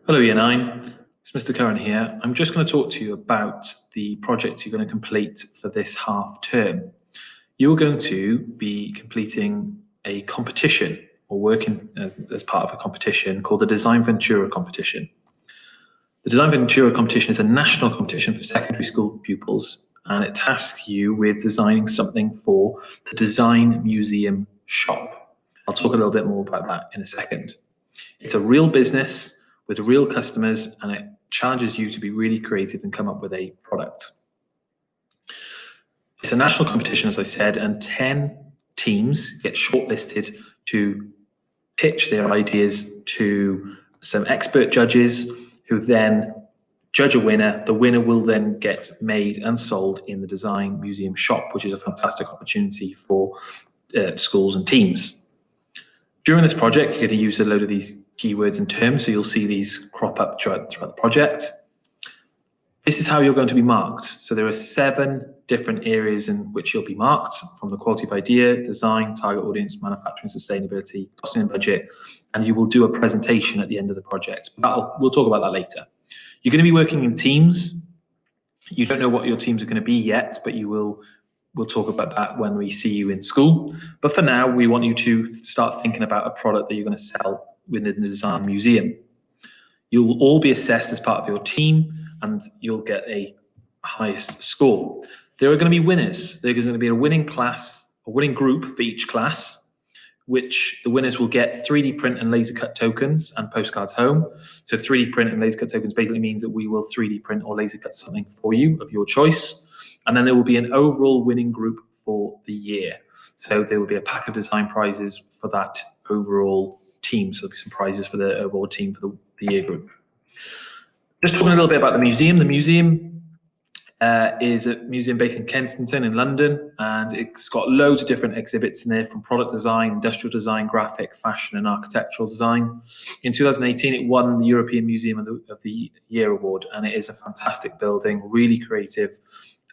Hello, Year 9. It's Mr. Curran here. I'm just going to talk to you about the project you're going to complete for this half term. You're going to be completing a competition or working as part of a competition called the Design Ventura competition. The Design Ventura competition is a national competition for secondary school pupils, and it tasks you with designing something for the Design Museum shop. I'll talk a little bit more about that in a second. It's a real business with real customers, and it challenges you to be really creative and come up with a product. It's a national competition, as I said, and 10 teams get shortlisted to pitch their ideas to some expert judges who then judge a winner. The winner will then get made and sold in the Design Museum shop, which is a fantastic opportunity for schools and teams. During this project, you're going to use a load of these keywords and terms, so you'll see these crop up throughout the project. This is how you're going to be marked. So there are 7 different areas in which you'll be marked, from the quality of idea, design, target audience, manufacturing, sustainability, costing and budget, and you will do a presentation at the end of the project. We'll talk about that later. You're going to be working in teams. You don't know what your teams are going to be yet, but we'll talk about that when we see you in school. But for now, we want you to start thinking about a product that you're going to sell within the Design Museum. You'll all be assessed as part of your team, and you'll get a highest score. There are going to be winners. There's going to be a winning class, a winning group for each class, which the winners will get 3D print and laser cut tokens and postcards home. So 3D print and laser cut tokens basically means that we will 3D print or laser cut something for you of your choice. And then there will be an overall winning group for the year. So there will be a pack of design prizes for that overall team. So there'll be some prizes for the overall team for the year group. Just talking a little bit about the museum. The museum is a museum based in Kensington in London, and it's got loads of different exhibits in there, from product design, industrial design, graphic, fashion and architectural design. In 2018, it won the European Museum of the Year award, and it is a fantastic building, really creative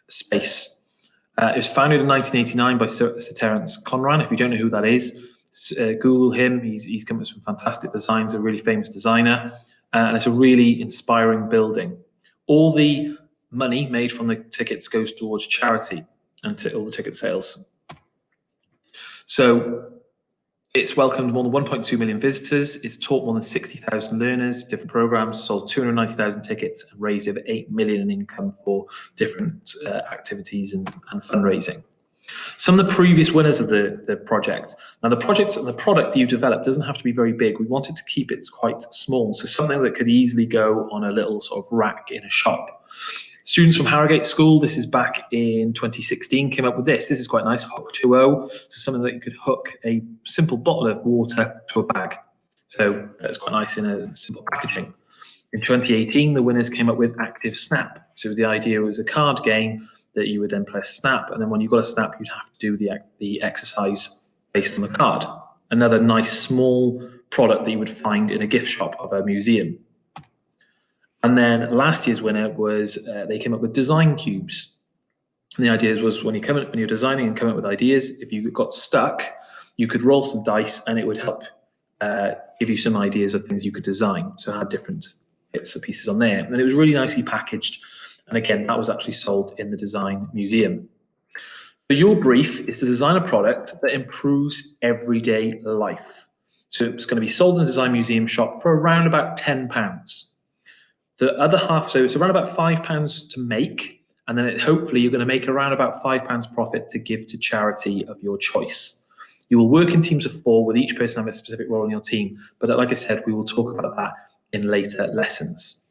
space. It was founded in 1989 by Sir Terence Conran. If you don't know who that is, Google him. He's come up with some fantastic designs, a really famous designer, and it's a really inspiring building. All the money made from the tickets goes towards charity and all the ticket sales. So it's welcomed more than 1.2 million visitors. It's taught more than 60,000 learners, different programs, sold 290,000 tickets, and raised over 8 million in income for different activities and fundraising. Some of the previous winners of the project. Now, the project and the product you develop doesn't have to be very big. We wanted to keep it quite small, so something that could easily go on a little sort of rack in a shop. Students from Harrogate School, this is back in 2016, came up with this. This is quite nice, Hook 2.0, so something that you could hook a simple bottle of water to a bag. So that's quite nice in a simple packaging. In 2018, the winners came up with Active Snap. So the idea was a card game that you would then press snap, and then when you got a snap, you'd have to do the exercise based on the card. Another nice small product that you would find in a gift shop of a museum. And then last year's winner was they came up with design cubes. And the idea was when you're designing and coming up with ideas, if you got stuck, you could roll some dice and it would help give you some ideas of things you could design. So it had different bits and pieces on there. And it was really nicely packaged. And again, that was actually sold in the Design Museum. So your brief is to design a product that improves everyday life. So it's going to be sold in the Design Museum shop for around about £10. The other half, so it's around about £5 to make, and then hopefully you're going to make around about £5 profit to give to charity of your choice. You will work in teams of 4 with each person having a specific role in your team, but like I said, we will talk about that in later lessons.